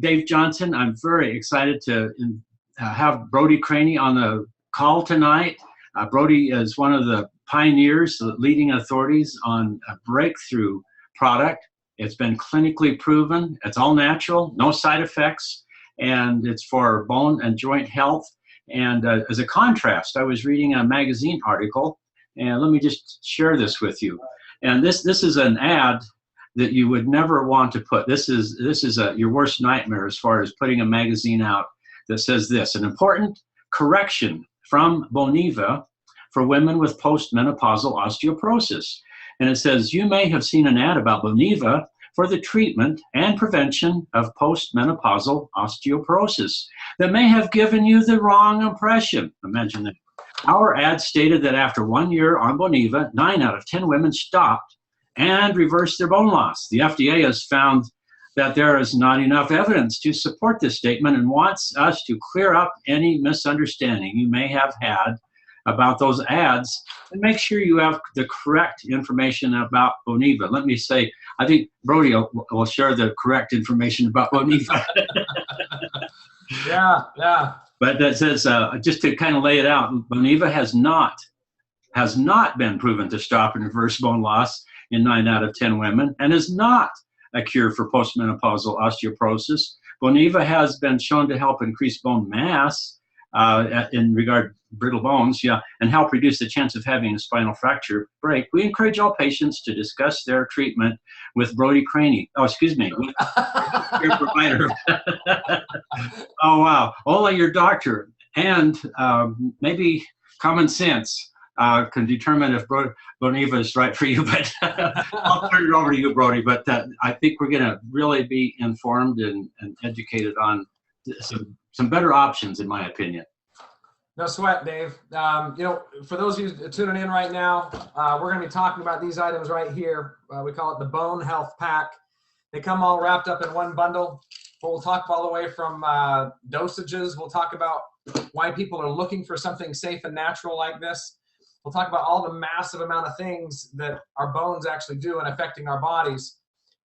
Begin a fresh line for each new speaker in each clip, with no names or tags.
Dave Johnson. I'm very excited to have Brody Craney on the call tonight. Brody is one of the pioneers, the leading authorities on a breakthrough product. It's been clinically proven. It's all natural, no side effects, and it's for bone and joint health. And as a contrast, I was reading a magazine article, and let me just share this with you. And this is an ad that you would never want to put. This is your worst nightmare as far as putting a magazine out that says this: an important correction from Boniva for women with postmenopausal osteoporosis. And it says, you may have seen an ad about Boniva for the treatment and prevention of postmenopausal osteoporosis that may have given you the wrong impression. Imagine that. Our ad stated that after 1 year on Boniva, 9 out of 10 women stopped and reversed their bone loss. The FDA has found that there is not enough evidence to support this statement and wants us to clear up any misunderstanding you may have had about those ads and make sure you have the correct information about Boniva. Let me say, I think Brody will share the correct information about Boniva.
Yeah.
But that says, just to kind of lay it out, Boniva has not been proven to stop and reverse bone loss in 9 out of 10 women and is not a cure for postmenopausal osteoporosis. Boniva has been shown to help increase bone mass in regard to brittle bones, and help reduce the chance of having a spinal fracture break. We encourage all patients to discuss their treatment with Brody Craney. Oh, excuse me, with your provider. Oh, wow. Only your doctor and maybe common sense can determine if Boniva is right for you, but I'll turn it over to you, Brody. But I think we're going to really be informed and educated on some better options, in my opinion.
No sweat, Dave. For those of you tuning in right now, we're going to be talking about these items right here. We call it the Bone Health Pack. They come all wrapped up in one bundle. We'll talk all the way from dosages. We'll talk about why people are looking for something safe and natural like this. We'll talk about all the massive amount of things that our bones actually do in affecting our bodies.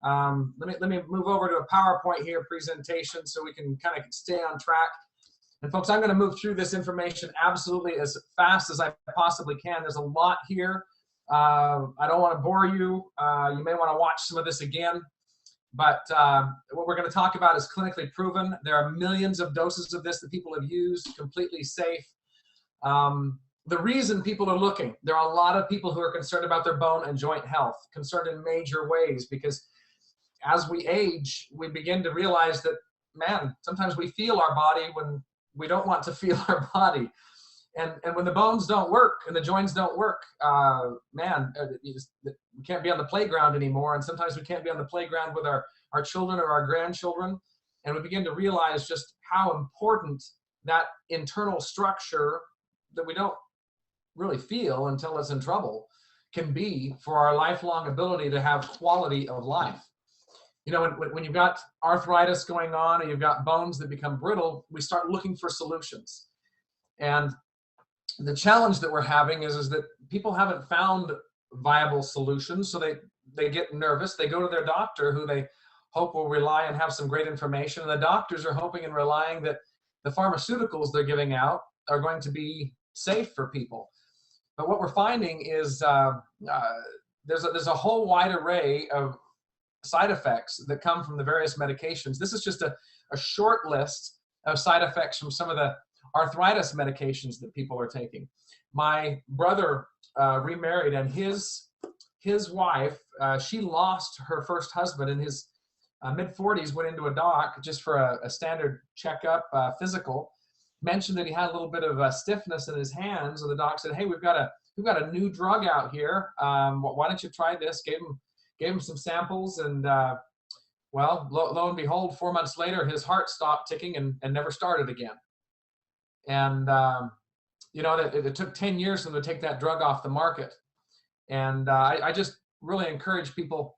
Let me move over to a PowerPoint here presentation so we can kind of stay on track. And folks, I'm going to move through this information absolutely as fast as I possibly can. There's a lot here. I don't want to bore you. You may want to watch some of this again. But what we're going to talk about is clinically proven. There are millions of doses of this that people have used, completely safe. The reason people are looking, there are a lot of people who are concerned about their bone and joint health, concerned in major ways, because as we age, we begin to realize that, man, sometimes we feel our body when we don't want to feel our body. And when the bones don't work and the joints don't work, we can't be on the playground anymore. And sometimes we can't be on the playground with our children or our grandchildren. And we begin to realize just how important that internal structure that we don't really feel until it's in trouble can be for our lifelong ability to have quality of life. When you've got arthritis going on or you've got bones that become brittle, we start looking for solutions. And the challenge that we're having is that people haven't found viable solutions. So they get nervous. They go to their doctor, who they hope will rely and have some great information. And the doctors are hoping and relying that the pharmaceuticals they're giving out are going to be safe for people. But what we're finding is there's a whole wide array of side effects that come from the various medications. This is just a short list of side effects from some of the arthritis medications that people are taking. My brother remarried, and his wife, she lost her first husband in his mid-40s, went into a doc just for a standard checkup, physical, mentioned that he had a little bit of stiffness in his hands, and the doc said, hey, we've got a new drug out here. Why don't you try this? Gave him some samples, and lo and behold, 4 months later, his heart stopped ticking and never started again. And it took 10 years for them to take that drug off the market. And I just really encourage people.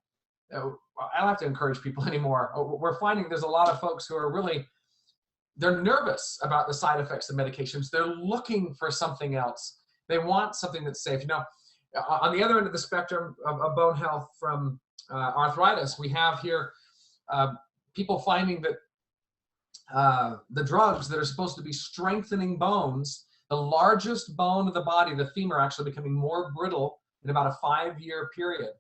I don't have to encourage people anymore. We're finding there's a lot of folks who are they're nervous about the side effects of medications. They're looking for something else. They want something that's safe. On the other end of the spectrum of bone health from arthritis, we have here people finding that the drugs that are supposed to be strengthening bones, the largest bone of the body, the femur, actually becoming more brittle in about a 5-year period.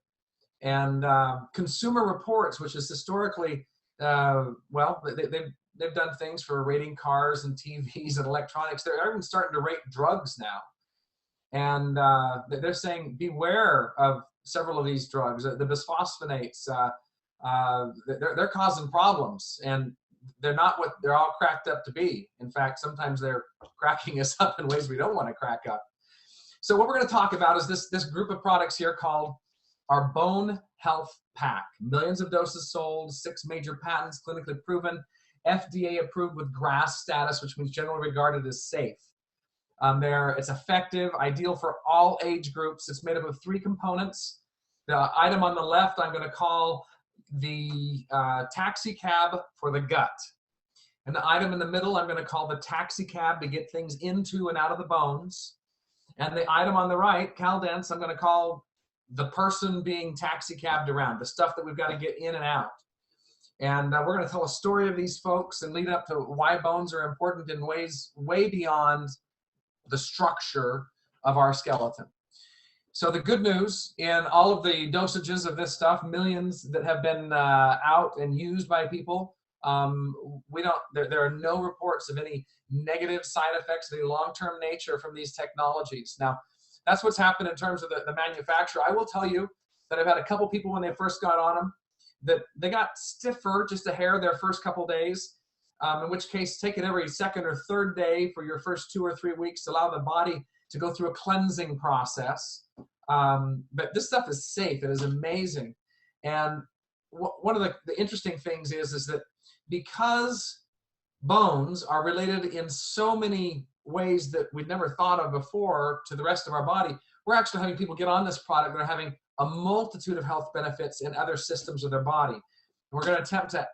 And Consumer Reports, which is historically, well, they've done things for rating cars and TVs and electronics. They're even starting to rate drugs now. And they're saying beware of several of these drugs. The bisphosphonates, they're causing problems, and they're not what they're all cracked up to be. In fact, sometimes they're cracking us up in ways we don't want to crack up. So what we're going to talk about is this group of products here called our Bone Health Pack. Millions of doses sold, 6 major patents, clinically proven, FDA approved with GRAS status, which means generally regarded as safe. It's effective, ideal for all age groups. It's made up of 3 components. The item on the left I'm going to call the taxi cab for the gut. And the item in the middle I'm going to call the taxi cab to get things into and out of the bones. And the item on the right, Caldense, I'm going to call the person being taxi cabbed around, the stuff that we've got to get in and out. And we're going to tell a story of these folks and lead up to why bones are important in ways way beyond the structure of our skeleton. So the good news in all of the dosages of this stuff, millions that have been out and used by people, there are no reports of any negative side effects, any long-term nature from these technologies. Now, that's what's happened in terms of the manufacturer. I will tell you that I've had a couple people when they first got on them, that they got stiffer just a hair their first couple days, in which case take it every second or third day for your first 2 or 3 weeks to allow the body to go through a cleansing process. But this stuff is safe. It is amazing. And one of the interesting things is that because bones are related in so many ways that we'd never thought of before to the rest of our body, we're actually having people get on this product that are having a multitude of health benefits in other systems of their body. And we're going to attempt to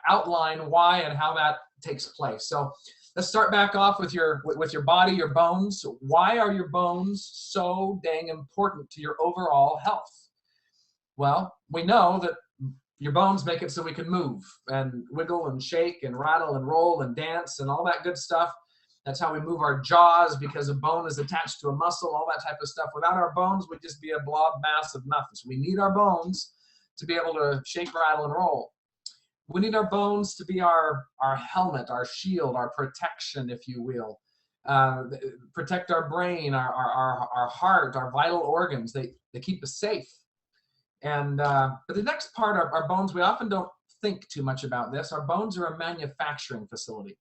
outline why and how that takes place. So let's start back off with your body, your bones. Why are your bones so dang important to your overall health? Well, we know that your bones make it so we can move and wiggle and shake and rattle and roll and dance and all that good stuff. That's how we move our jaws, because a bone is attached to a muscle, all that type of stuff. Without our bones, we'd just be a blob mass of nothing. So we need our bones to be able to shake, rattle, and roll. We need our bones to be our helmet, our shield, our protection, if you will. Protect our brain, our heart, our vital organs. They keep us safe. And but the next part, our bones, we often don't think too much about this. Our bones are a manufacturing facility,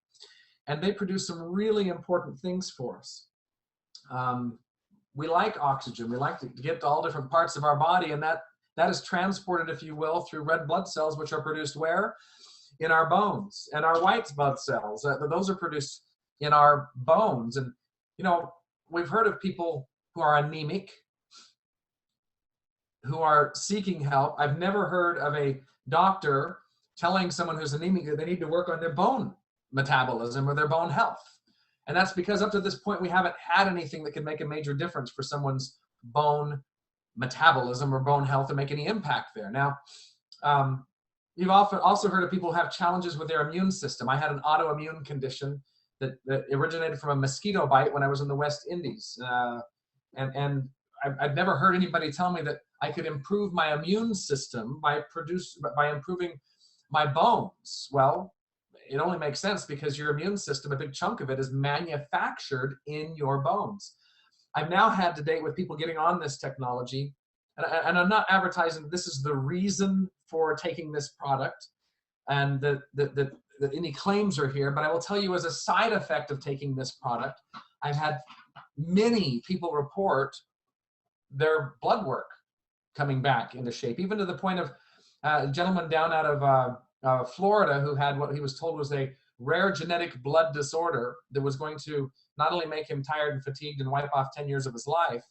and they produce some really important things for us. We like oxygen. We like to get to all different parts of our body, and that is transported, if you will, through red blood cells, which are produced where? In our bones. And our white blood cells, those are produced in our bones. And, you know, we've heard of people who are anemic, who are seeking help. I've never heard of a doctor telling someone who's anemic that they need to work on their bone metabolism or their bone health. And that's because up to this point, we haven't had anything that can make a major difference for someone's bone metabolism or bone health and make any impact there. Now, you've often also heard of people who have challenges with their immune system. I had an autoimmune condition that originated from a mosquito bite when I was in the West Indies. And I've never heard anybody tell me that I could improve my immune system by improving my bones. Well, it only makes sense because your immune system, a big chunk of it, is manufactured in your bones. I've now had to date with people getting on this technology, and I'm not advertising this is the reason for taking this product, and that any claims are here, but I will tell you as a side effect of taking this product, I've had many people report their blood work coming back into shape, even to the point of a gentleman down out of Florida who had what he was told was a rare genetic blood disorder that was going to not only make him tired and fatigued and wipe off 10 years of his life,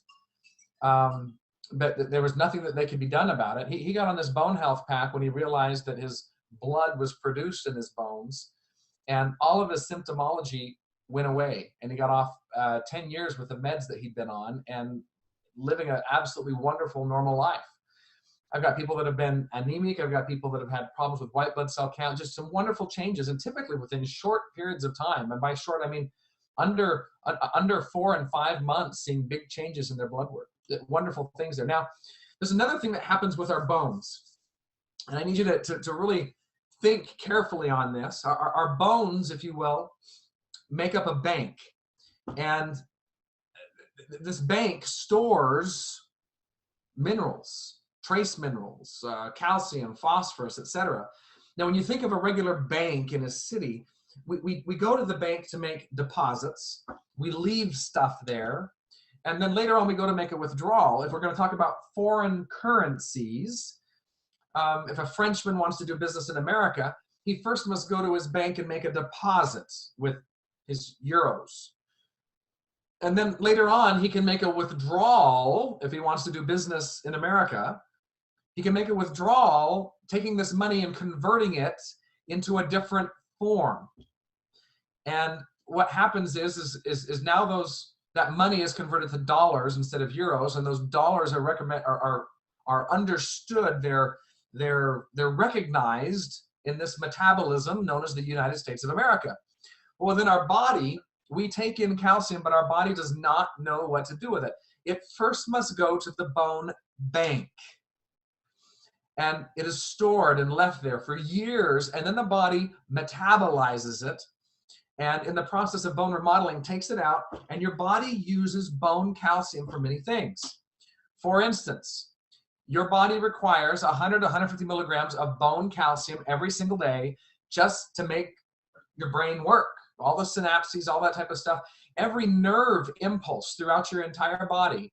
but there was nothing that they could be done about it. He got on this bone health pack when he realized that his blood was produced in his bones, and all of his symptomology went away, and he got off 10 years with the meds that he'd been on and living an absolutely wonderful normal life. I've got people that have been anemic. I've got people that have had problems with white blood cell count, just some wonderful changes, and typically within short periods of time. And by short, I mean under 4 and 5 months, seeing big changes in their blood work. Wonderful things there. Now, there's another thing that happens with our bones, and I need you to really think carefully on this. Our bones, if you will, make up a bank, and this bank stores minerals, trace minerals, calcium, phosphorus, etc. Now, when you think of a regular bank in a city, we go to the bank to make deposits, we leave stuff there, and then later on we go to make a withdrawal. If we're going to talk about foreign currencies, if a Frenchman wants to do business in America, he first must go to his bank and make a deposit with his euros. And then later on, he can make a withdrawal if he wants to do business in America. He can make a withdrawal, taking this money and converting it into a different form. And what happens is now that money is converted to dollars instead of euros, and those dollars are understood. They're recognized in this metabolism known as the United States of America. Well, within our body, we take in calcium, but our body does not know what to do with it. It first must go to the bone bank, and it is stored and left there for years, and then the body metabolizes it, and in the process of bone remodeling takes it out, and your body uses bone calcium for many things. For instance, your body requires 100 to 150 milligrams of bone calcium every single day just to make your brain work. All the synapses, all that type of stuff. Every nerve impulse throughout your entire body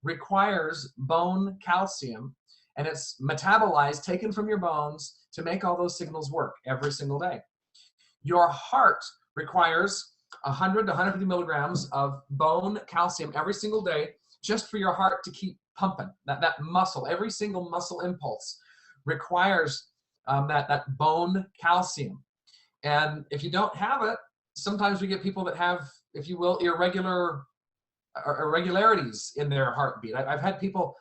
requires bone calcium, and it's metabolized, taken from your bones to make all those signals work every single day. Your heart requires 100 to 150 milligrams of bone calcium every single day just for your heart to keep pumping. That muscle, every single muscle impulse requires that bone calcium. And if you don't have it, sometimes we get people that have, if you will, irregularities in their heartbeat. I've had people,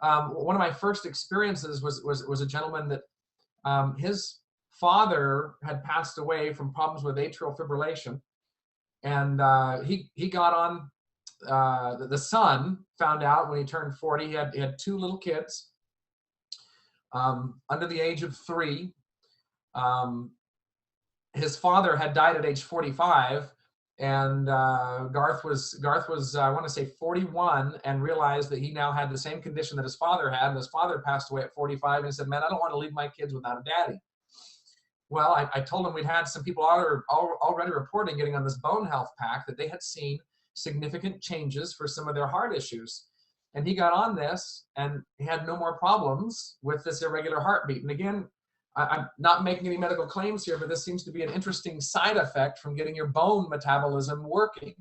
one of my first experiences was a gentleman that his father had passed away from problems with atrial fibrillation. And he got on, the son found out when he turned 40, he had 2 little kids under the age of 3. His father had died at age 45, and Garth was I want to say 41, and realized that he now had the same condition that his father had, and his father passed away at 45, and he said, "Man, I don't want to leave my kids without a daddy." Well, I told him we'd had some people already reporting getting on this bone health pack that they had seen significant changes for some of their heart issues. And he got on this, and he had no more problems with this irregular heartbeat. And again, I'm not making any medical claims here, but this seems to be an interesting side effect from getting your bone metabolism working.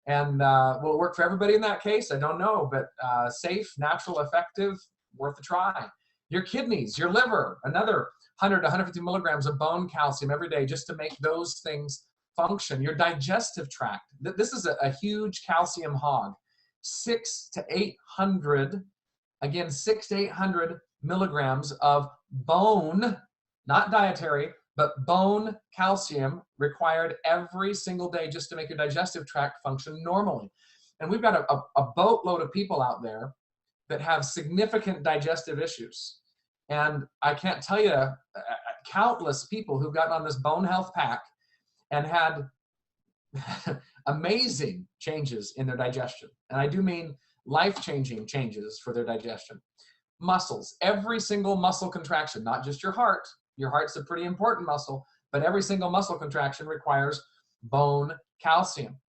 And will it work for everybody in that case? I don't know, but safe, natural, effective, worth a try. Your kidneys, your liver, another 100 to 150 milligrams of bone calcium every day just to make those things function. Your digestive tract, this is a huge calcium hog. 600 to 800, again, 600 to 800 milligrams of bone, not dietary, but bone calcium required every single day just to make your digestive tract function normally. And we've got a boatload of people out there that have significant digestive issues. And I can't tell you countless people who've gotten on this bone health pack and had amazing changes in their digestion. And I do mean life-changing changes for their digestion. Muscles, every single muscle contraction, not just your heart. Your heart's a pretty important muscle, but every single muscle contraction requires bone calcium.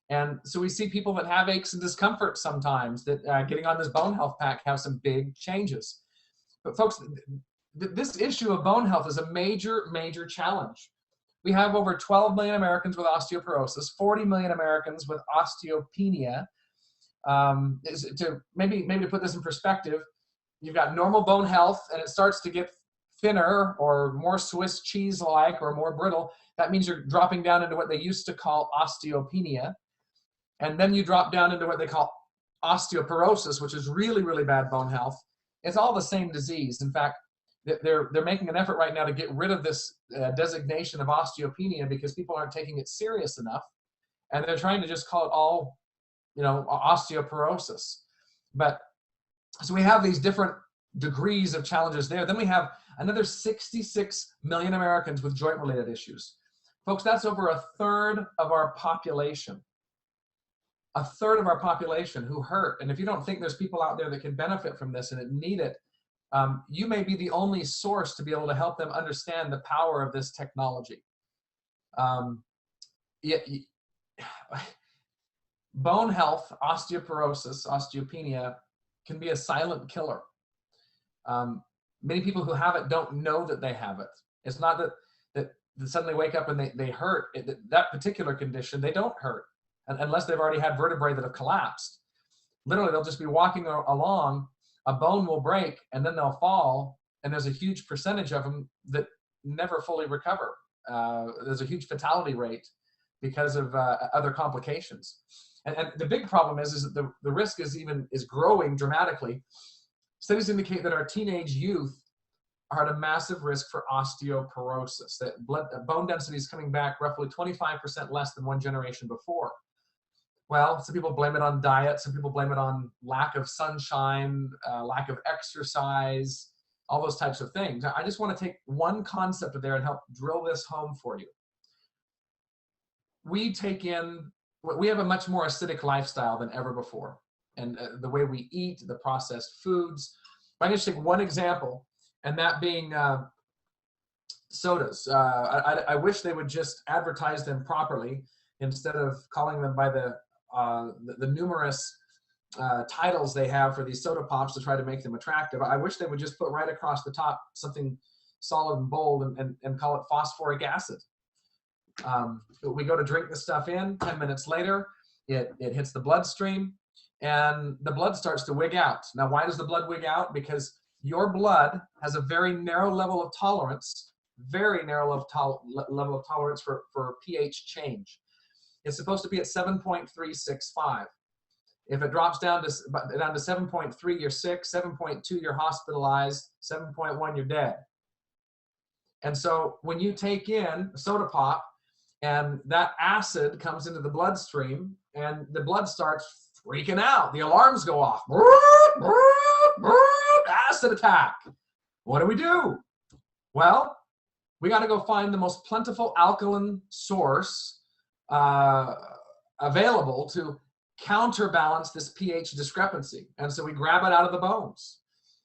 And so we see people that have aches and discomfort sometimes that getting on this bone health pack have some big changes. But folks, this issue of bone health is a major, major challenge. We have over 12 million Americans with osteoporosis, 40 million Americans with osteopenia. Maybe to put this in perspective, you've got normal bone health and it starts to get thinner or more Swiss cheese-like or more brittle. That means you're dropping down into what they used to call osteopenia. And then you drop down into what they call osteoporosis, which is really, really bad bone health. it's all the same disease. In fact, they're making an effort right now to get rid of this designation of osteopenia because people aren't taking it serious enough, and they're trying to just call it all, osteoporosis. But so we have these different degrees of challenges there. Then we have another 66 million Americans with joint-related issues. Folks, that's over a third of our population. A third of our population who hurt. And if you don't think there's people out there that can benefit from this and need it, you may be the only source to be able to help them understand the power of this technology. Bone health, osteoporosis, osteopenia can be a silent killer. Many people who have it don't know that they have it. It's not that they suddenly wake up and they hurt. That particular condition, they don't hurt unless they've already had vertebrae that have collapsed. Literally, they'll just be walking along, a bone will break, and then they'll fall, and there's a huge percentage of them that never fully recover. There's a huge fatality rate because of other complications. And the big problem is that the risk is growing dramatically. Studies indicate that our teenage youth are at a massive risk for osteoporosis. That bone density is coming back roughly 25% less than one generation before. Well, some people blame it on diet. Some people blame it on lack of sunshine, lack of exercise, all those types of things. I just want to take one concept of there and help drill this home for you. We have a much more acidic lifestyle than ever before. And the way we eat, the processed foods. I'm going to take one example, and that being sodas. I wish they would just advertise them properly instead of calling them by the numerous titles they have for these soda pops to try to make them attractive. I wish they would just put right across the top something solid and bold and call it phosphoric acid. We go to drink the stuff in, 10 minutes later, it hits the bloodstream, and the blood starts to wig out. Now, why does the blood wig out? Because your blood has a very narrow level of tolerance, level of tolerance for pH change. It's supposed to be at 7.365. If it drops down to 7.3, you're sick. 7.2, you're hospitalized. 7.1, you're dead. And so when you take in a soda pop and that acid comes into the bloodstream and the blood starts freaking out, the alarms go off. Acid attack. What do? Well, we got to go find the most plentiful alkaline source available to counterbalance this pH discrepancy. And so we grab it out of the bones.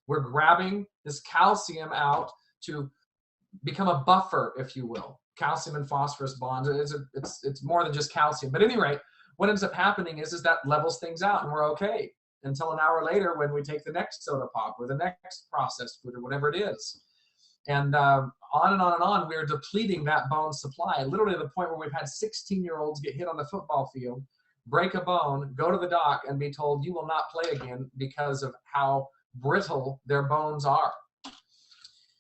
We're grabbing this calcium out to become a buffer, if you will. Calcium and phosphorus bonds. It's more than just calcium. But at any rate, what ends up happening is that levels things out and we're okay until an hour later when we take the next soda pop or the next processed food or whatever it is. And on and on and on, we're depleting that bone supply, literally to the point where we've had 16-year-olds get hit on the football field, break a bone, go to the doc, and be told you will not play again because of how brittle their bones are.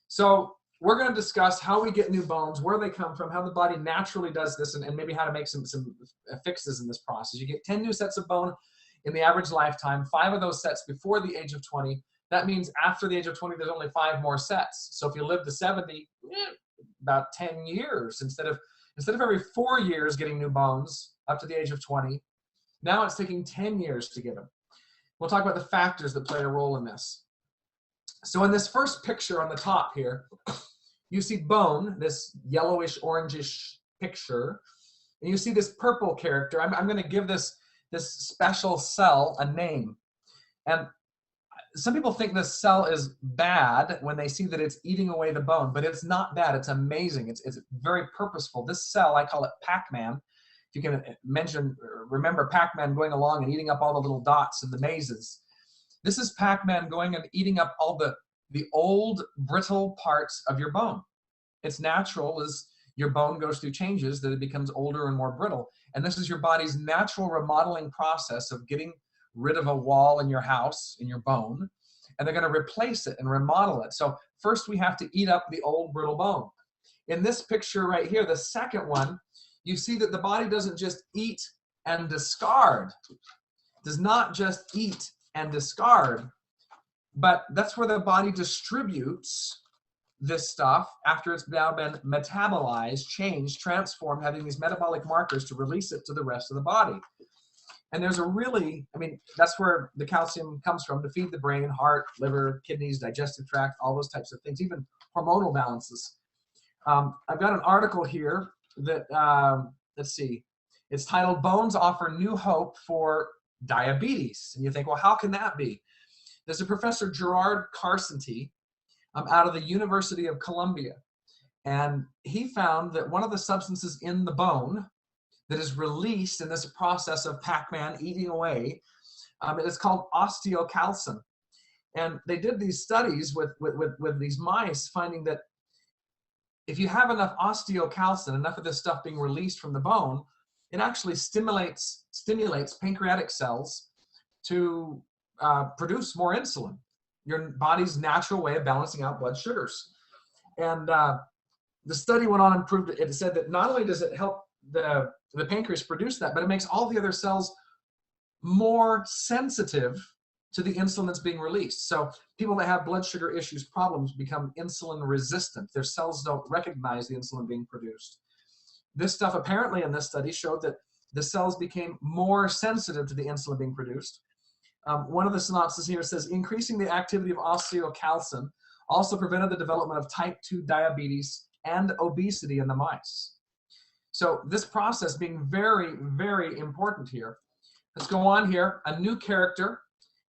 So we're going to discuss how we get new bones, where they come from, how the body naturally does this, and maybe how to make some fixes in this process. You get 10 new sets of bone in the average lifetime, 5 of those sets before the age of 20. That means after the age of 20, there's only 5 more sets. So if you live to 70, about 10 years instead of every 4 years getting new bones up to the age of 20. Now it's taking 10 years to get them. We'll talk about the factors that play a role in this. So in this first picture on the top here, you see bone, this yellowish, orangish picture, and you see this purple character. I'm going to give this special cell a name. And some people think this cell is bad when they see that it's eating away the bone, but it's not bad. It's amazing. It's very purposeful. This cell, I call it Pac-Man. If you can remember Pac-Man going along and eating up all the little dots in the mazes. This is Pac-Man going and eating up all the old brittle parts of your bone. It's natural as your bone goes through changes that it becomes older and more brittle. And this is your body's natural remodeling process of getting rid of a wall in your house, in your bone, and they're going to replace it and remodel it. So first we have to eat up the old brittle bone. In this picture right here, the second one, you see that the body doesn't just eat and discard. It does not just eat and discard. But that's where the body distributes this stuff after it's now been metabolized, changed, transformed, having these metabolic markers to release it to the rest of the body. And there's a really, I mean, that's where the calcium comes from to feed the brain, heart, liver, kidneys, digestive tract, all those types of things, even hormonal balances. I've got an article here that, let's see, it's titled "Bones Offer New Hope for Diabetes." And you think, well, how can that be? There's a Professor Gerard Carcenti out of the University of Columbia. And he found that one of the substances in the bone that is released in this process of Pac-Man eating away, it's called osteocalcin. And they did these studies with these mice, finding that if you have enough osteocalcin, enough of this stuff being released from the bone, it actually stimulates pancreatic cells to produce more insulin, your body's natural way of balancing out blood sugars. And the study went on and proved it. It said that not only does it help the pancreas produce that, but it makes all the other cells more sensitive to the insulin that's being released. So people that have blood sugar issues, problems, become insulin resistant. Their cells don't recognize the insulin being produced. This stuff apparently in this study showed that the cells became more sensitive to the insulin being produced. One of the synopses here says, increasing the activity of osteocalcin also prevented the development of type 2 diabetes and obesity in the mice. So this process being very, very important here. Let's go on here. A new character,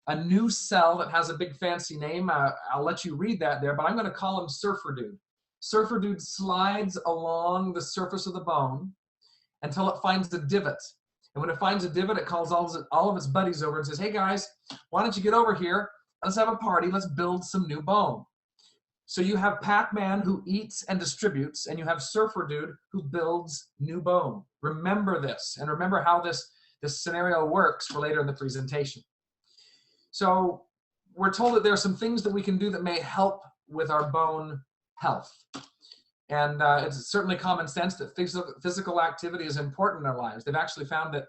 a new cell that has a big fancy name. I'll let you read that there, but I'm going to call him Surfer Dude. Surfer Dude slides along the surface of the bone until it finds the divot. And when it finds a divot, it calls all of its buddies over and says, hey guys, why don't you get over here? Let's have a party. Let's build some new bone. So you have Pac-Man who eats and distributes, and you have Surfer Dude who builds new bone. Remember this, and remember how this scenario works for later in the presentation. So we're told that there are some things that we can do that may help with our bone health. And it's certainly common sense that physical activity is important in our lives. They've actually found that,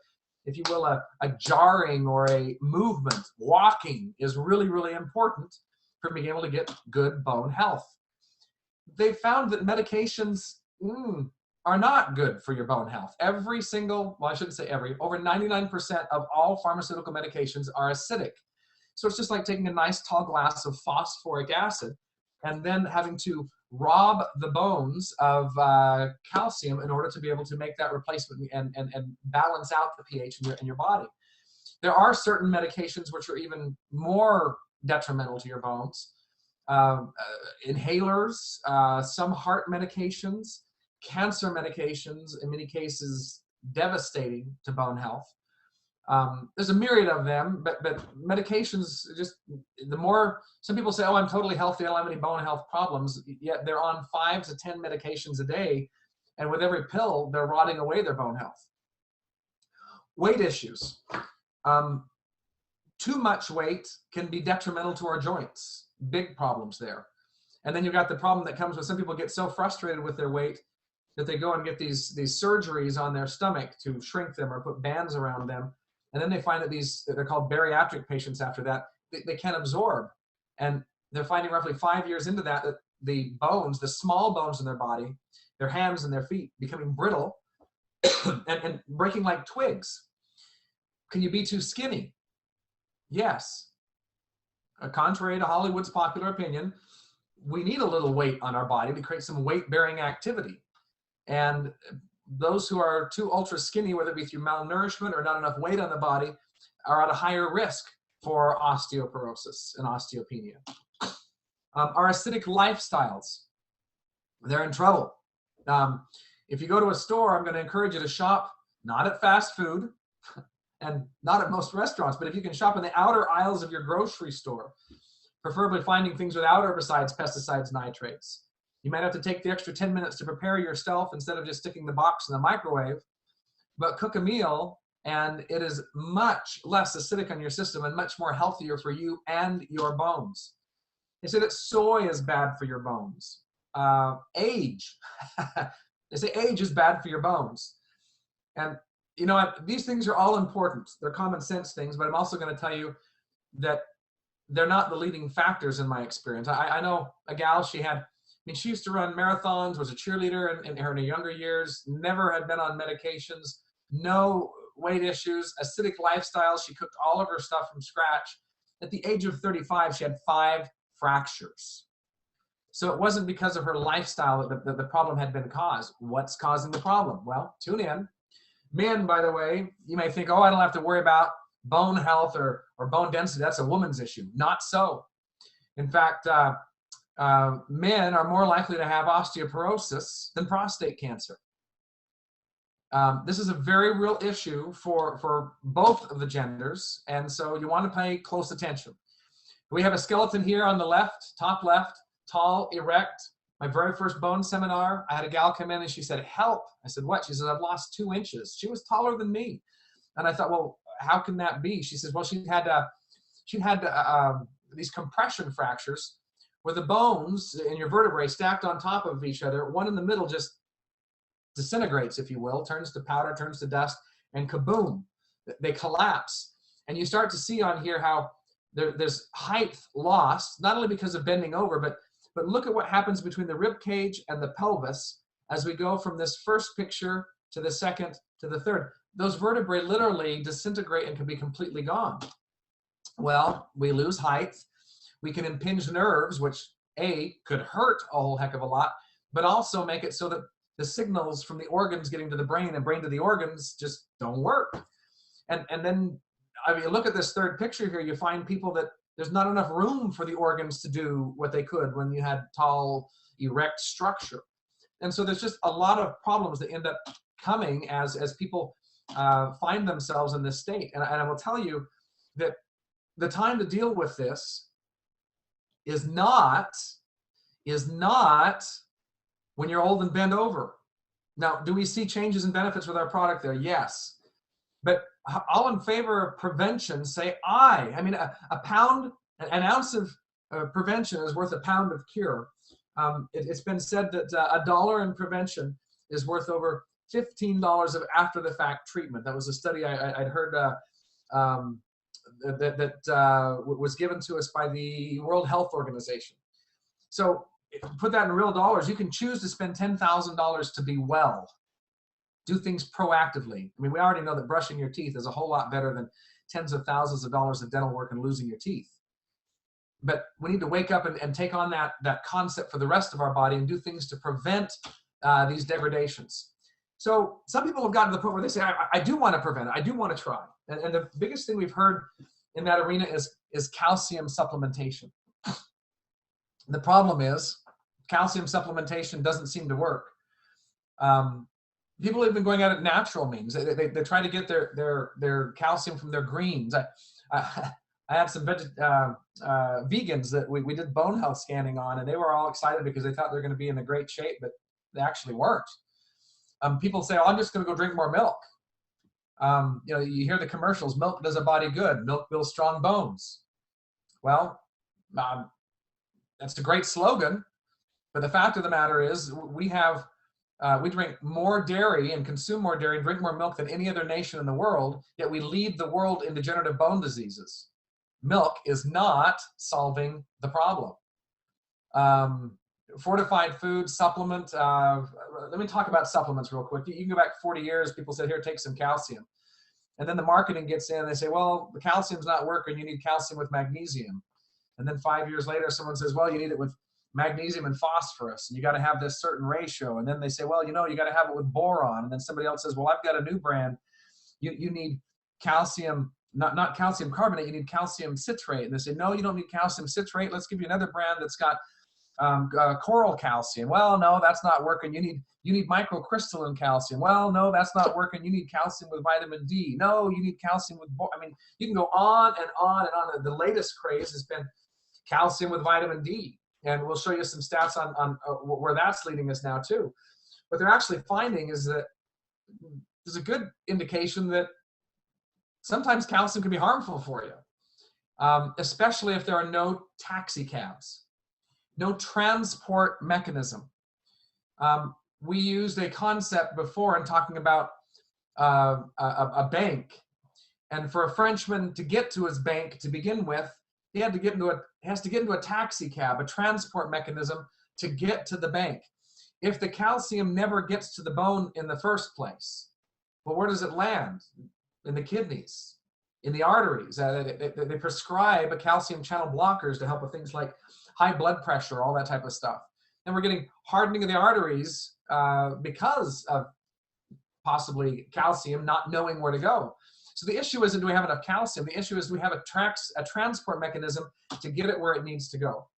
if you will, a jarring or a movement, walking, is really, really important for being able to get good bone health. They found that medications are not good for your bone health. Every single, well, I shouldn't say every, over 99% of all pharmaceutical medications are acidic. So it's just like taking a nice tall glass of phosphoric acid and then having to rob the bones of calcium in order to be able to make that replacement and balance out the pH in your body. There are certain medications which are even more detrimental to your bones. Inhalers, some heart medications, cancer medications, in many cases devastating to bone health. There's a myriad of them, but medications, just the more, some people say, oh, I'm totally healthy, I don't have any bone health problems, yet they're on 5 to 10 medications a day, and with every pill, they're rotting away their bone health. Weight issues. Too much weight can be detrimental to our joints. Big problems there. And then you've got the problem that comes when some people get so frustrated with their weight that they go and get these surgeries on their stomach to shrink them or put bands around them. And then they find that they're called bariatric patients after that, they can't absorb. And they're finding roughly 5 years into that the bones, the small bones in their body, their hands and their feet, becoming brittle and breaking like twigs. Can you be too skinny? Yes. Contrary to Hollywood's popular opinion, we need a little weight on our body to create some weight-bearing activity. And those who are too ultra skinny, whether it be through malnourishment or not enough weight on the body, are at a higher risk for osteoporosis and osteopenia. Our acidic lifestyles, they're in trouble. If you go to a store, I'm going to encourage you to shop not at fast food and not at most restaurants, but if you can shop in the outer aisles of your grocery store, preferably finding things without herbicides, pesticides, nitrates. You might have to take the extra 10 minutes to prepare yourself instead of just sticking the box in the microwave, but cook a meal, and it is much less acidic on your system and much more healthier for you and your bones. They say that soy is bad for your bones. Age. They say age is bad for your bones. And you know, these things are all important. They're common sense things, but I'm also going to tell you that they're not the leading factors in my experience. I know a gal, she used to run marathons, was a cheerleader in her younger years, never had been on medications, no weight issues, acidic lifestyle. She cooked all of her stuff from scratch. At the age of 35, she had 5 fractures. So it wasn't because of her lifestyle that the problem had been caused. What's causing the problem? Well, tune in. Men, by the way, you may think, oh, I don't have to worry about bone health or bone density. That's a woman's issue. Not so. In fact, men are more likely to have osteoporosis than prostate cancer. This is a very real issue for both of the genders, and so you want to pay close attention. We have a skeleton here on the left, top left, tall, erect. My very first bone seminar, I had a gal come in and she said, help. I said, what? She said, I've lost 2 inches. She was taller than me. And I thought, well, how can that be? She says, well, she'd had these compression fractures where the bones in your vertebrae stacked on top of each other, one in the middle just disintegrates, if you will, turns to powder, turns to dust, and kaboom, they collapse. And you start to see on here how there's height lost, not only because of bending over, but look at what happens between the rib cage and the pelvis as we go from this first picture to the second to the third. Those vertebrae literally disintegrate and can be completely gone. Well, we lose height. We can impinge nerves, which could hurt a whole heck of a lot, but also make it so that the signals from the organs getting to the brain and brain to the organs just don't work. And then, I mean, look at this third picture here. You find people that there's not enough room for the organs to do what they could when you had tall, erect structure. And so there's just a lot of problems that end up coming as people find themselves in this state. And I will tell you that the time to deal with this is not when you're old and bent over. Now, do we see changes and benefits with our product there? Yes. But all in favor of prevention say aye. I mean, an ounce of prevention is worth a pound of cure. It's been said that $1 in prevention is worth over $15 of after-the-fact treatment. That was a study I'd heard that was given to us by the World Health Organization. So put that in real dollars. You can choose to spend $10,000 to be well. Do things proactively. I mean, we already know that brushing your teeth is a whole lot better than tens of thousands of dollars of dental work and losing your teeth. But we need to wake up and take on that concept for the rest of our body and do things to prevent these degradations. So some people have gotten to the point where they say, I do want to prevent it. I do want to try. And the biggest thing we've heard in that arena is calcium supplementation. The problem is calcium supplementation doesn't seem to work. People have been going at it natural means. They try to get their calcium from their greens. I had some vegans that we did bone health scanning on, and they were all excited because they thought they were going to be in a great shape, but they actually weren't. People say, oh, I'm just going to go drink more milk. You hear the commercials, milk does a body good. Milk builds strong bones. Well, that's a great slogan, but the fact of the matter is we drink more dairy and consume more dairy and drink more milk than any other nation in the world, yet we lead the world in degenerative bone diseases. Milk is not solving the problem. Fortified food, supplement. Let me talk about supplements real quick. You can go back 40 years, people said, here, take some calcium. And then the marketing gets in and they say, well, the calcium's not working, you need calcium with magnesium. And then 5 years later, someone says, well, you need it with magnesium and phosphorus, and you got to have this certain ratio. And then they say, well, you got to have it with boron. And then somebody else says, well, I've got a new brand. You need calcium, not calcium carbonate, you need calcium citrate. And they say, no, you don't need calcium citrate. Let's give you another brand that's got coral calcium. Well, no, that's not working. You need microcrystalline calcium. Well, no, that's not working. You need calcium with vitamin D. No, you need calcium with, you can go on and on and on. The latest craze has been calcium with vitamin D. And we'll show you some stats on where that's leading us now too. What they're actually finding is that there's a good indication that sometimes calcium can be harmful for you, especially if there are no taxi cabs, no transport mechanism. We used a concept before in talking about a bank. And for a Frenchman to get to his bank to begin with, he has to get into a taxi cab, a transport mechanism to get to the bank. If the calcium never gets to the bone in the first place, well, where does it land? In the kidneys, in the arteries. They prescribe a calcium channel blockers to help with things like high blood pressure, all that type of stuff. And we're getting hardening of the arteries because of possibly calcium not knowing where to go. So the issue isn't do we have enough calcium, the issue is do we have a transport mechanism to get it where it needs to go.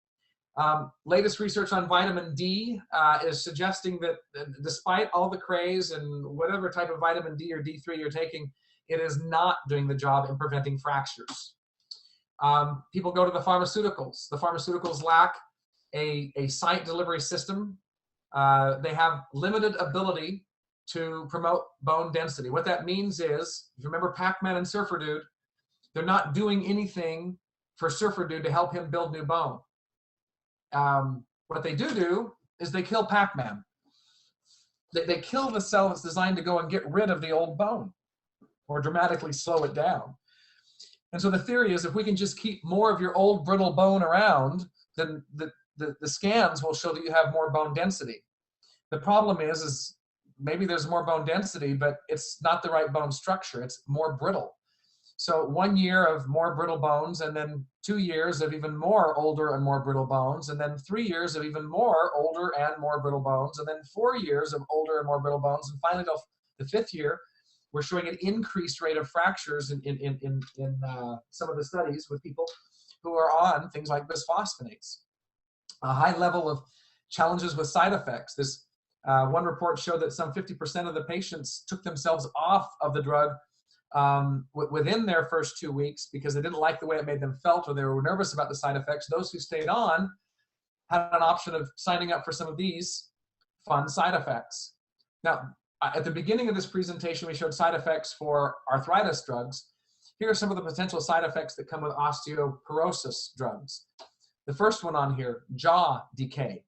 Latest research on vitamin D is suggesting that despite all the craze and whatever type of vitamin D or D3 you're taking, it is not doing the job in preventing fractures. People go to the pharmaceuticals. The pharmaceuticals lack a site delivery system. They have limited ability to promote bone density. What that means is, if you remember Pac-Man and Surfer Dude, they're not doing anything for Surfer Dude to help him build new bone. What they do is they kill Pac-Man. They kill the cell that's designed to go and get rid of the old bone or dramatically slow it down. And so the theory is if we can just keep more of your old brittle bone around, then the scans will show that you have more bone density. The problem is maybe there's more bone density, but it's not the right bone structure. It's more brittle. So 1 year of more brittle bones, and then 2 years of even more older and more brittle bones, and then 3 years of even more older and more brittle bones, and then 4 years of older and more brittle bones, and finally the 5th year, we're showing an increased rate of fractures in some of the studies with people who are on things like bisphosphonates. A high level of challenges with side effects. This one report showed that some 50% of the patients took themselves off of the drug within their first 2 weeks because they didn't like the way it made them felt or they were nervous about the side effects. Those who stayed on had an option of signing up for some of these fun side effects. Now, at the beginning of this presentation, we showed side effects for arthritis drugs. Here are some of the potential side effects that come with osteoporosis drugs. The first one on here, jaw decay.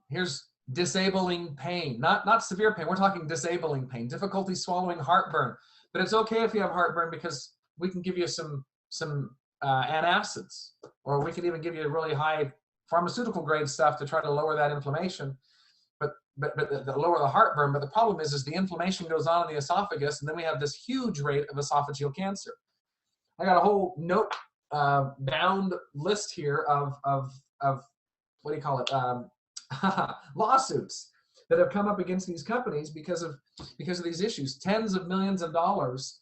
Here's disabling pain, not severe pain. We're talking disabling pain, difficulty swallowing, heartburn. But it's okay if you have heartburn because we can give you some antacids, or we can even give you really high pharmaceutical grade stuff to try to lower that inflammation. But lower the heartburn. But the problem is the inflammation goes on in the esophagus, and then we have this huge rate of esophageal cancer. I got a whole note bound list here of what do you call it? Lawsuits that have come up against these companies because of these issues. Tens of millions of dollars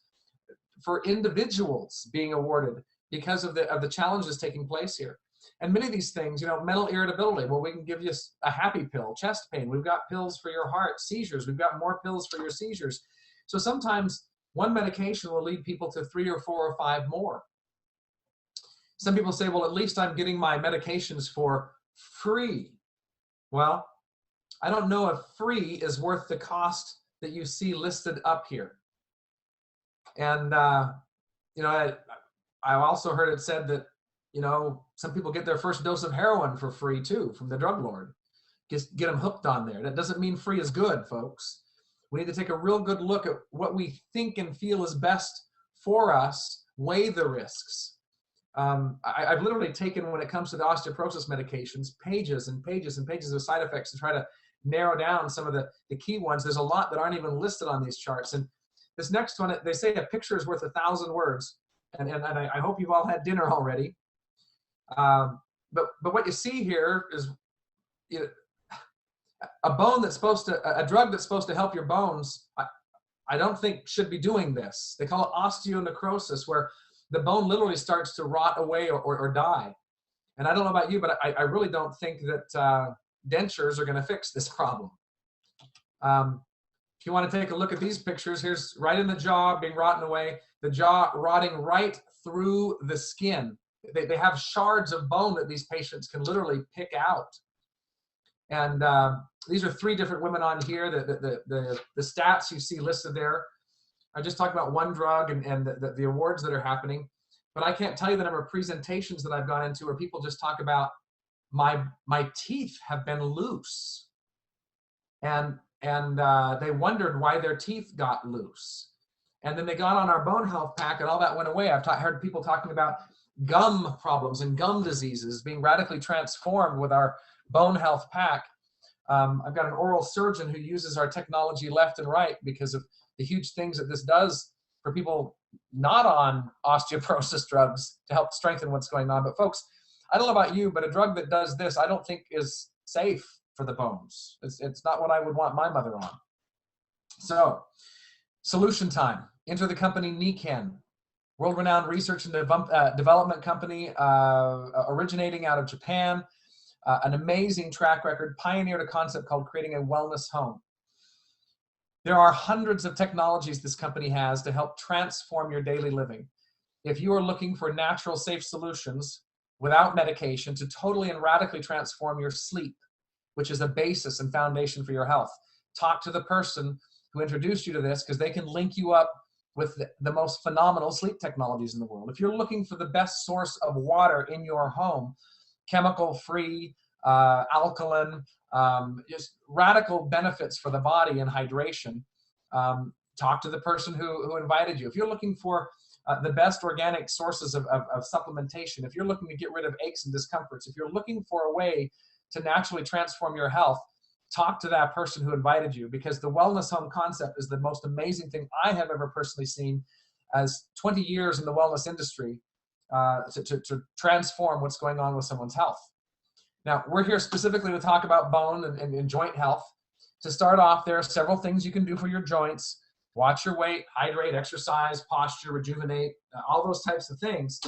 for individuals being awarded because of the challenges taking place here. And many of these things, mental irritability. Well, we can give you a happy pill, chest pain. We've got pills for your heart, seizures. We've got more pills for your seizures. So sometimes one medication will lead people to 3 or 4 or 5 more. Some people say, well, at least I'm getting my medications for free. Well, I don't know if free is worth the cost that you see listed up here. And, I also heard it said that, some people get their first dose of heroin for free too, from the drug lord. Just get them hooked on there. That doesn't mean free is good, folks. We need to take a real good look at what we think and feel is best for us, weigh the risks. I've literally taken, when it comes to the osteoporosis medications, pages and pages and pages of side effects to try to narrow down some of the key ones. There's a lot that aren't even listed on these charts. And this next one, they say a picture is worth 1,000 words. And I hope you've all had dinner already. But what you see here is a drug that's supposed to help your bones. I don't think should be doing this. They call it osteonecrosis, where the bone literally starts to rot away or die. And I don't know about you, but I really don't think that dentures are going to fix this problem. If you want to take a look at these pictures, here's right in the jaw being rotten away, the jaw rotting right through the skin. They have shards of bone that these patients can literally pick out. And these are 3 different women on here. The stats you see listed there. I just talked about one drug and the awards that are happening. But I can't tell you the number of presentations that I've gone into where people just talk about my teeth have been loose. And they wondered why their teeth got loose. And then they got on our bone health pack and all that went away. I've heard people talking about gum problems and gum diseases being radically transformed with our bone health pack. I've got an oral surgeon who uses our technology left and right because of the huge things that this does for people not on osteoporosis drugs to help strengthen what's going on. But folks, I don't know about you, but a drug that does this, I don't think is safe for the bones. It's not what I would want my mother on. So, solution time. Enter the company Nikken, world-renowned research and development company originating out of Japan. An amazing track record, pioneered a concept called creating a wellness home. There are hundreds of technologies this company has to help transform your daily living. If you are looking for natural, safe solutions without medication to totally and radically transform your sleep, which is a basis and foundation for your health, talk to the person who introduced you to this, because they can link you up with the most phenomenal sleep technologies in the world. If you're looking for the best source of water in your home, chemical-free, alkaline, just radical benefits for the body and hydration, talk to the person who invited you. If you're looking for the best organic sources of supplementation, if you're looking to get rid of aches and discomforts, if you're looking for a way to naturally transform your health, talk to that person who invited you, because the wellness home concept is the most amazing thing I have ever personally seen as 20 years in the wellness industry to transform what's going on with someone's health. Now, we're here specifically to talk about bone and joint health. To start off, there are several things you can do for your joints. Watch your weight, hydrate, exercise, posture, rejuvenate, all those types of things.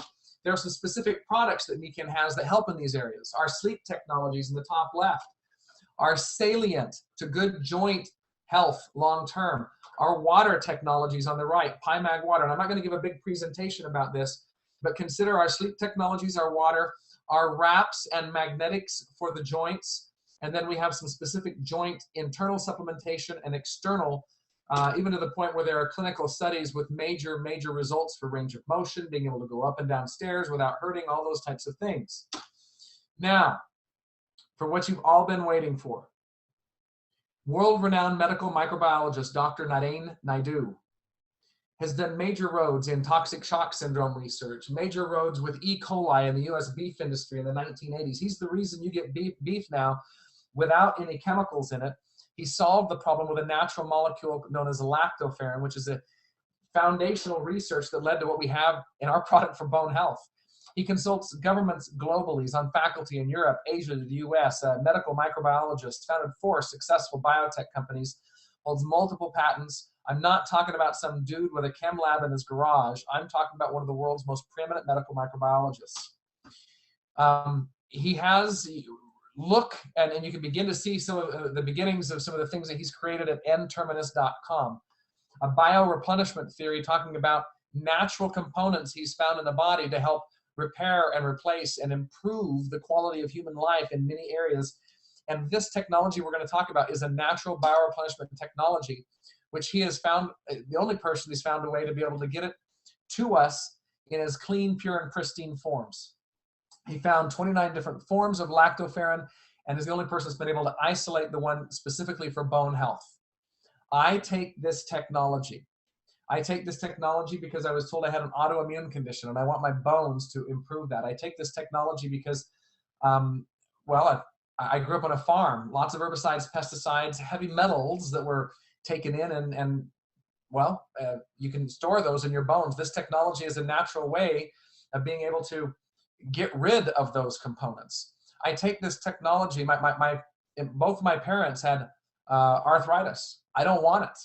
There are some specific products that Nikken has that help in these areas. Our sleep technologies in the top left are salient to good joint health long-term. Our water technologies on the right, PyMag water. And I'm not going to give a big presentation about this, but consider our sleep technologies, our water, our wraps and magnetics for the joints. And then we have some specific joint internal supplementation and external, even to the point where there are clinical studies with major results for range of motion, being able to go up and down stairs without hurting, all those types of things. Now, for what you've all been waiting for. World-renowned medical microbiologist Dr. Naren Naidu has done major roads in toxic shock syndrome research, major roads with E. coli in the U.S. beef industry in the 1980s. He's the reason you get beef now without any chemicals in it. He solved the problem with a natural molecule known as lactoferrin, which is a foundational research that led to what we have in our product for bone health. He consults governments globally. He's on faculty in Europe, Asia, the US, a medical microbiologist, founded 4 successful biotech companies, holds multiple patents. I'm not talking about some dude with a chem lab in his garage. I'm talking about one of the world's most preeminent medical microbiologists. He has, look, and you can begin to see some of the beginnings of some of the things that he's created at nterminus.com. A bioreplenishment theory talking about natural components he's found in the body to help repair and replace and improve the quality of human life in many areas. And this technology we're going to talk about is a natural bioreplenishment technology, which he has found, the only person who's found a way to be able to get it to us in as clean, pure, and pristine forms. He found 29 different forms of lactoferrin and is the only person that's been able to isolate the one specifically for bone health. I take this technology because I was told I had an autoimmune condition and I want my bones to improve that. I take this technology because, well, I grew up on a farm, lots of herbicides, pesticides, heavy metals that were taken in and well, you can store those in your bones. This technology is a natural way of being able to get rid of those components. I take this technology, both my parents had arthritis. I don't want it.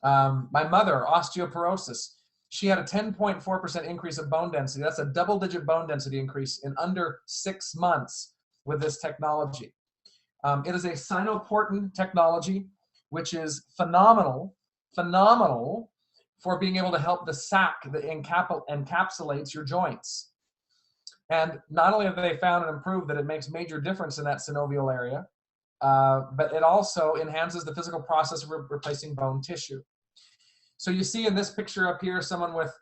My mother, osteoporosis, she had a 10.4% increase of bone density. That's a double-digit bone density increase in under 6 months with this technology. It is a cyanoportin technology, which is phenomenal for being able to help the sac that encapsulates your joints. And not only have they found and improved that it makes major difference in that synovial area, but it also enhances the physical process of replacing bone tissue. So you see in this picture up here, someone with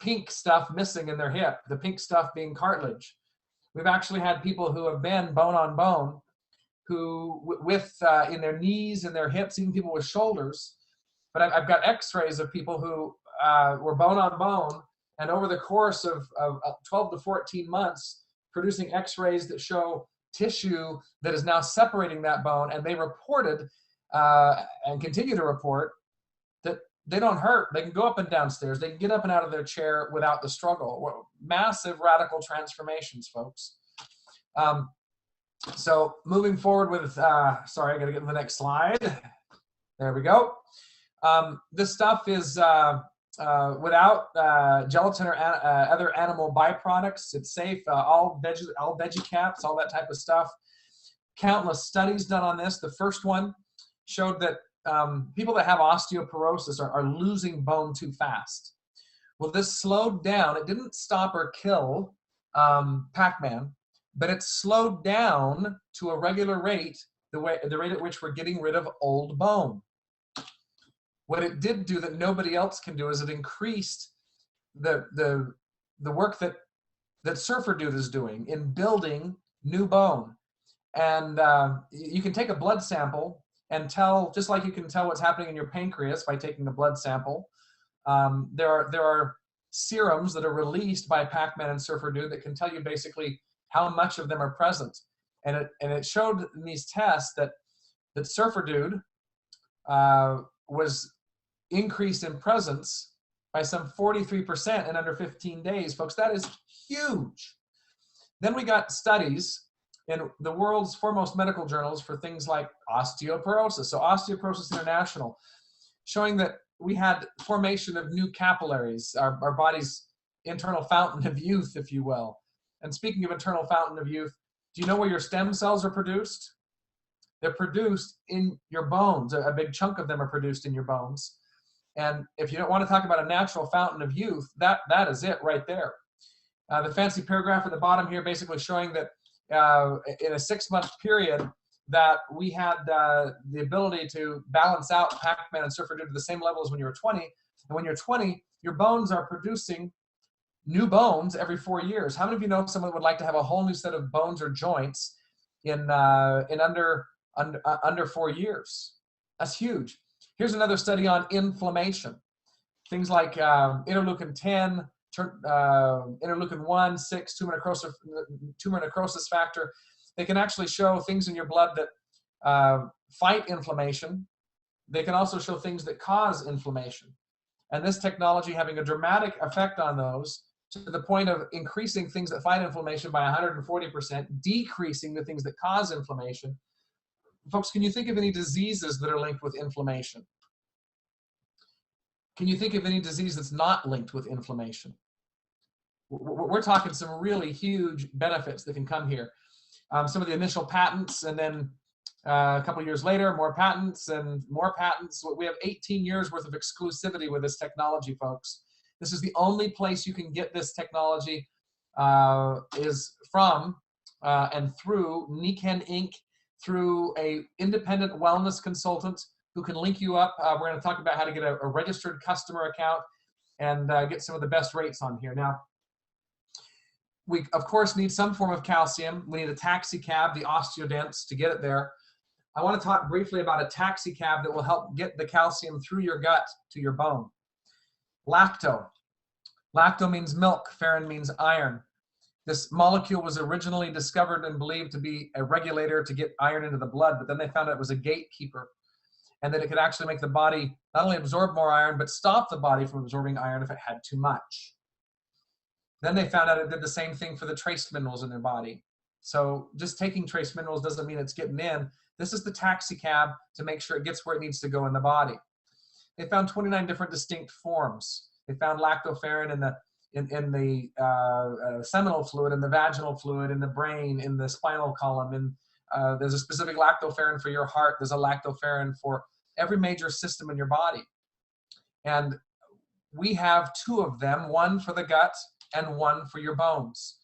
pink stuff missing in their hip, the pink stuff being cartilage. We've actually had people who have been bone on bone, who in their knees and their hips, even people with shoulders. But I've got x-rays of people who were bone on bone and over the course of 12 to 14 months, producing x-rays that show tissue that is now separating that bone. And they reported and continue to report that they don't hurt. They can go up and downstairs. They can get up and out of their chair without the struggle. Massive radical transformations, folks. So moving forward with, sorry, I got to get to the next slide. There we go. This stuff is without gelatin or other animal byproducts. It's safe. All veggie caps, all that type of stuff. Countless studies done on this. The first one showed that people that have osteoporosis are losing bone too fast. Well, this slowed down. It didn't stop or kill Pac-Man, but it slowed down to a regular rate, the rate at which we're getting rid of old bone. What it did do that nobody else can do is it increased the work that Surfer Dude is doing in building new bone. And you can take a blood sample and tell, just like you can tell what's happening in your pancreas by taking the blood sample. There are serums that are released by Pac-Man and Surfer Dude that can tell you basically how much of them are present. And it showed in these tests that Surfer Dude was increased in presence by some 43% in under 15 days. Folks, that is huge. Then we got studies in the world's foremost medical journals for things like osteoporosis. So Osteoporosis International, showing that we had formation of new capillaries, our body's internal fountain of youth, if you will. And speaking of internal fountain of youth, do you know where your stem cells are produced? They're produced in your bones. A big chunk of them are produced in your bones. And if you don't want to talk about a natural fountain of youth, that is it right there. The fancy paragraph at the bottom here basically showing that in a 6-month period that we had the ability to balance out Pac-Man and Surfer Dude to the same level as when you were 20. And when you're 20, your bones are producing new bones every 4 years. How many of you know someone would like to have a whole new set of bones or joints in under 4 years? That's huge. Here's another study on inflammation. Things like interleukin 10, interleukin 1, 6, tumor necrosis factor. They can actually show things in your blood that fight inflammation. They can also show things that cause inflammation. And this technology having a dramatic effect on those to the point of increasing things that fight inflammation by 140%, decreasing the things that cause inflammation. Folks, can you think of any diseases that are linked with inflammation? Can you think of any disease that's not linked with inflammation? We're talking some really huge benefits that can come here. Some of the initial patents, and then a couple of years later, more patents and more patents. We have 18 years worth of exclusivity with this technology, folks. This is the only place you can get this technology is from and through Nikken Inc., through a independent wellness consultant who can link you up. We're going to talk about how to get a registered customer account and get some of the best rates on here. Now, we, of course, need some form of calcium. We need a taxi cab, the osteodents, to get it there. I want to talk briefly about a taxi cab that will help get the calcium through your gut to your bone. Lacto. Lacto means milk. Ferrin means iron. This molecule was originally discovered and believed to be a regulator to get iron into the blood, but then they found out it was a gatekeeper and that it could actually make the body not only absorb more iron, but stop the body from absorbing iron if it had too much. Then they found out it did the same thing for the trace minerals in their body. So just taking trace minerals doesn't mean it's getting in. This is the taxi cab to make sure it gets where it needs to go in the body. They found 29 different distinct forms. They found lactoferrin in the seminal fluid, in the vaginal fluid, in the brain, in the spinal column. And there's a specific lactoferrin for your heart. There's a lactoferrin for every major system in your body. And we have 2 of them, one for the gut and one for your bones.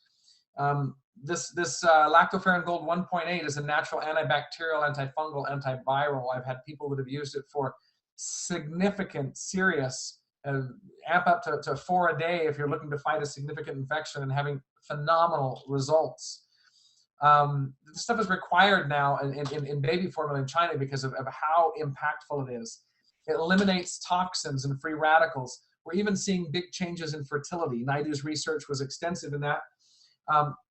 This lactoferrin gold 1.8 is a natural antibacterial, antifungal, antiviral. I've had people that have used it for significant, serious, amp up to 4 a day if you're looking to fight a significant infection and having phenomenal results. This stuff is required now in baby formula in China because of how impactful it is. It eliminates toxins and free radicals. we're even seeing big changes in fertility. Naidu's research was extensive in that.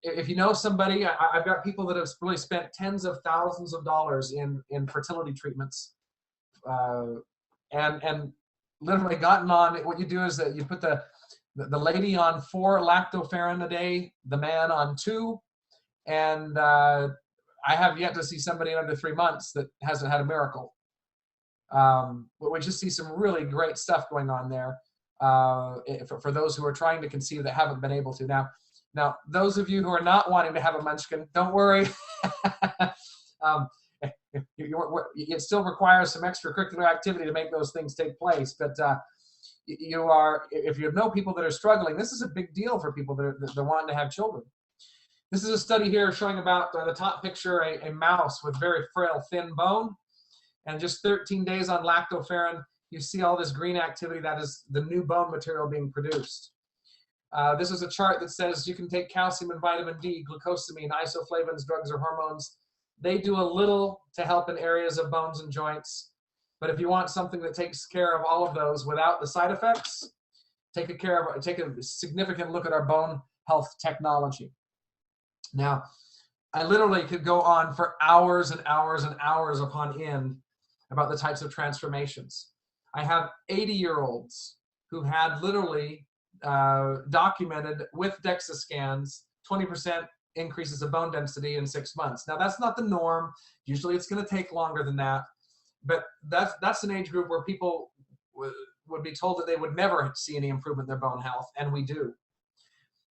If you know somebody, I've got people that have really spent tens of thousands of dollars in fertility treatments, and literally gotten on. What you do is that you put the lady on 4 lactoferrin a day, the man on 2, and I have yet to see somebody under 3 months that hasn't had a miracle. But we just see some really great stuff going on there for those who are trying to conceive that haven't been able to. Now, those of you who are not wanting to have a munchkin, don't worry. It still requires some extracurricular activity to make those things take place. But if you know people that are struggling, this is a big deal for people that are wanting to have children. This is a study here showing about the top picture, a mouse with very frail, thin bone. And just 13 days on lactoferrin, you see all this green activity. That is the new bone material being produced. This is a chart that says you can take calcium and vitamin D, glucosamine, isoflavones, drugs, or hormones. They do a little to help in areas of bones and joints. But if you want something that takes care of all of those without the side effects, take a significant look at our bone health technology. Now, I literally could go on for hours and hours and hours upon end about the types of transformations. I have 80-year-olds who had literally documented with DEXA scans 20% increases of bone density in 6 months. Now, that's not the norm. Usually it's going to take longer than that. But that's an age group where people would be told that they would never see any improvement in their bone health, and we do.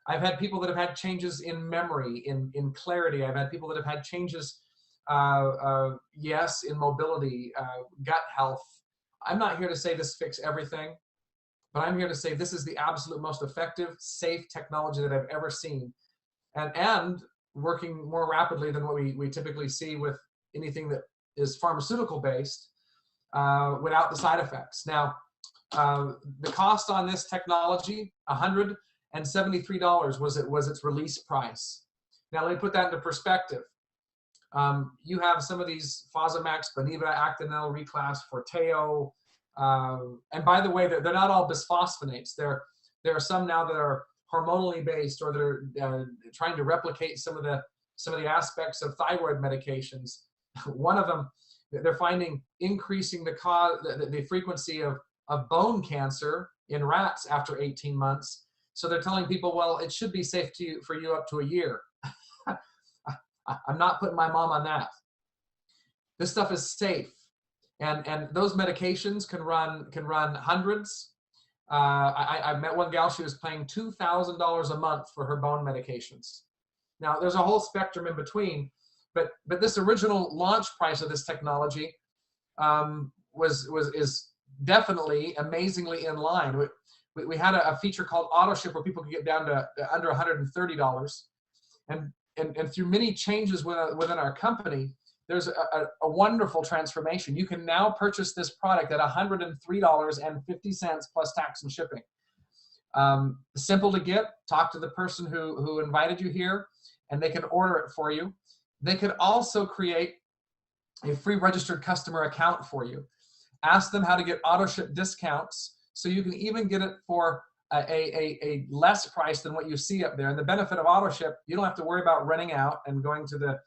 I've had people that have had changes in memory, in clarity. I've had people that have had changes, in mobility, gut health. I'm not here to say this fix everything, but I'm here to say this is the absolute most effective, safe technology that I've ever seen, and working more rapidly than what we typically see with anything that is pharmaceutical based, without the side effects. Now, the cost on this technology, $173 was its release price. Now, let me put that into perspective. You have some of these Fosamax, Boniva, Actonel, Reclass, Forteo, and by the way, they're not all bisphosphonates. There are some now that are hormonally based, or they're trying to replicate some of the aspects of thyroid medications. One of them, they're finding increasing the frequency of bone cancer in rats after 18 months. So they're telling people, well, it should be safe for you up to a year. I'm not putting my mom on that. This stuff is safe, and those medications can run hundreds. I met one gal. She was paying $2,000 a month for her bone medications. Now, there's a whole spectrum in between, but this original launch price of this technology is definitely amazingly in line. We had a feature called auto ship where people could get down to under $130, and through many changes within our company, there's a wonderful transformation. You can now purchase this product at $103.50 plus tax and shipping. Simple to get. Talk to the person who invited you here, and they can order it for you. They could also create a free registered customer account for you. Ask them how to get auto ship discounts, so you can even get it for a less price than what you see up there. And the benefit of auto ship, you don't have to worry about running out and going to the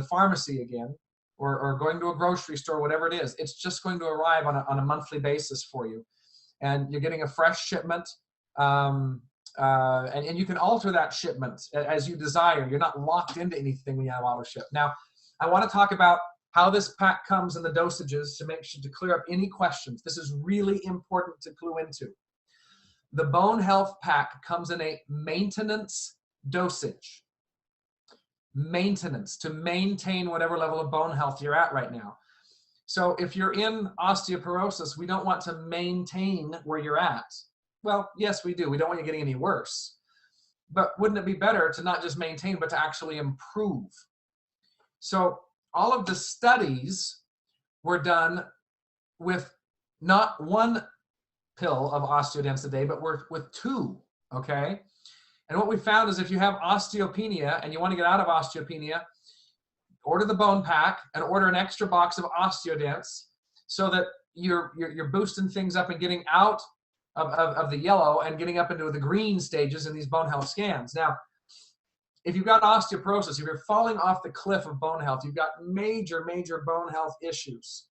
pharmacy again, or going to a grocery store, whatever it is. It's just going to arrive on a monthly basis for you. And you're getting a fresh shipment, and you can alter that shipment as you desire. You're not locked into anything when you have auto ship. Now, I want to talk about how this pack comes and the dosages to clear up any questions. This is really important to clue into. The Bone Health Pack comes in a maintenance dosage. Maintenance, to maintain whatever level of bone health you're at right now. So if you're in osteoporosis, we don't want to maintain where you're at. Well, yes, we do. We don't want you getting any worse. But wouldn't it be better to not just maintain, but to actually improve? So all of the studies were done with not one pill of OsteoDense a day, but with 2, okay? And what we found is if you have osteopenia and you want to get out of osteopenia, order the bone pack and order an extra box of OsteoDense, so that you're boosting things up and getting out of the yellow and getting up into the green stages in these bone health scans. Now, if you've got osteoporosis, if you're falling off the cliff of bone health, you've got major, major bone health issues,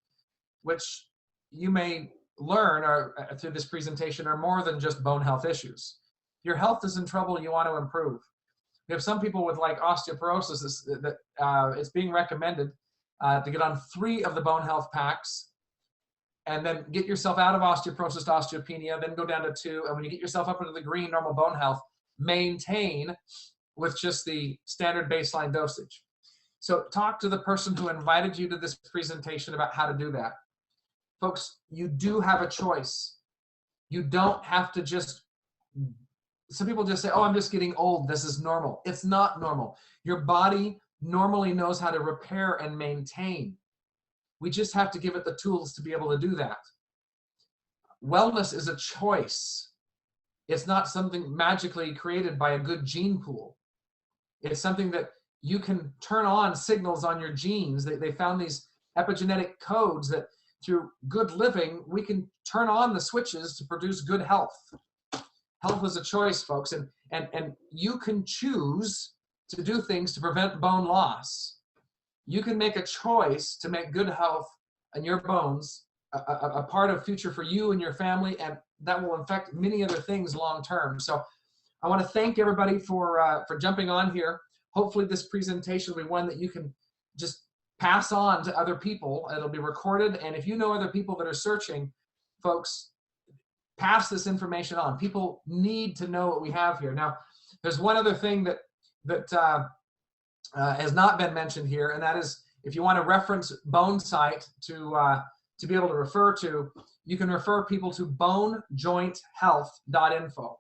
which you may learn through this presentation are more than just bone health issues. Your health is in trouble, you want to improve. We have some people with like osteoporosis that it's being recommended to get on 3 of the bone health packs and then get yourself out of osteoporosis to osteopenia, then go down to 2. And when you get yourself up into the green, normal bone health, maintain with just the standard baseline dosage. So talk to the person who invited you to this presentation about how to do that. Folks, you do have a choice. You don't have to just, some people just say, oh, I'm just getting old, this is normal. It's not normal. Your body normally knows how to repair and maintain. We just have to give it the tools to be able to do that. Wellness is a choice. It's not something magically created by a good gene pool. It's something that you can turn on signals on your genes. They found these epigenetic codes that through good living, we can turn on the switches to produce good health. Health is a choice, folks, and you can choose to do things to prevent bone loss. You can make a choice to make good health and your bones a part of future for you and your family, and that will affect many other things long term. So I want to thank everybody for jumping on here. Hopefully this presentation will be one that you can just pass on to other people. It'll be recorded, and if you know other people that are searching, folks, pass this information on. People need to know what we have here. Now, there's one other thing that has not been mentioned here, and that is if you want to reference Bone Site to be able to refer to, you can refer people to bonejointhealth.info.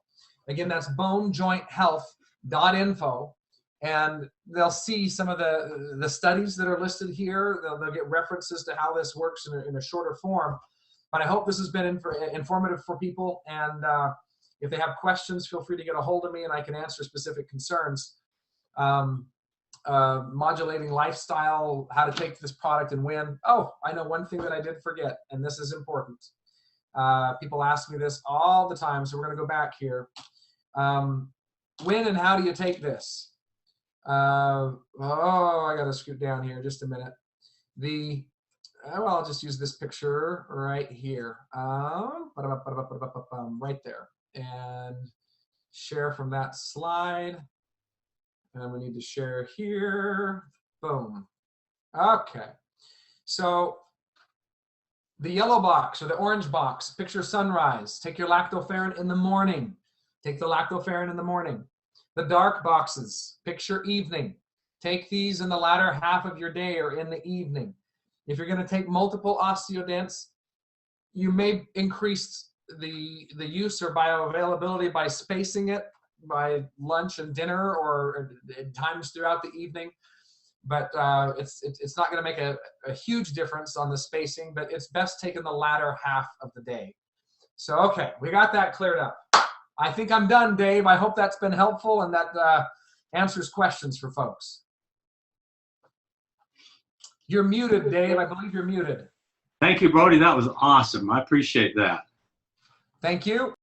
Again, that's bonejointhealth.info, and they'll see some of the studies that are listed here. They'll get references to how this works in a shorter form. But I hope this has been informative for people, and if they have questions, feel free to get a hold of me and I can answer specific concerns. Modulating lifestyle, how to take this product and win. Oh, I know one thing that I did forget, and this is important. People ask me this all the time, so we're going to go back here. When and how do you take this? I got to scoot down here just a minute. Well, I'll just use this picture right here. Right there. And share from that slide. And we need to share here. Boom. Okay. So the yellow box or the orange box, picture sunrise. Take your lactoferrin in the morning. Take the lactoferrin in the morning. The dark boxes, picture evening. Take these in the latter half of your day or in the evening. If you're going to take multiple osteodents, you may increase the use or bioavailability by spacing it by lunch and dinner or at times throughout the evening. But it's not going to make a huge difference on the spacing, but it's best taken the latter half of the day. So, okay, we got that cleared up. I think I'm done, Dave. I hope that's been helpful and that answers questions for folks. You're muted, Dave. I believe you're muted.
Thank you, Brody. That was awesome. I appreciate that.
Thank you.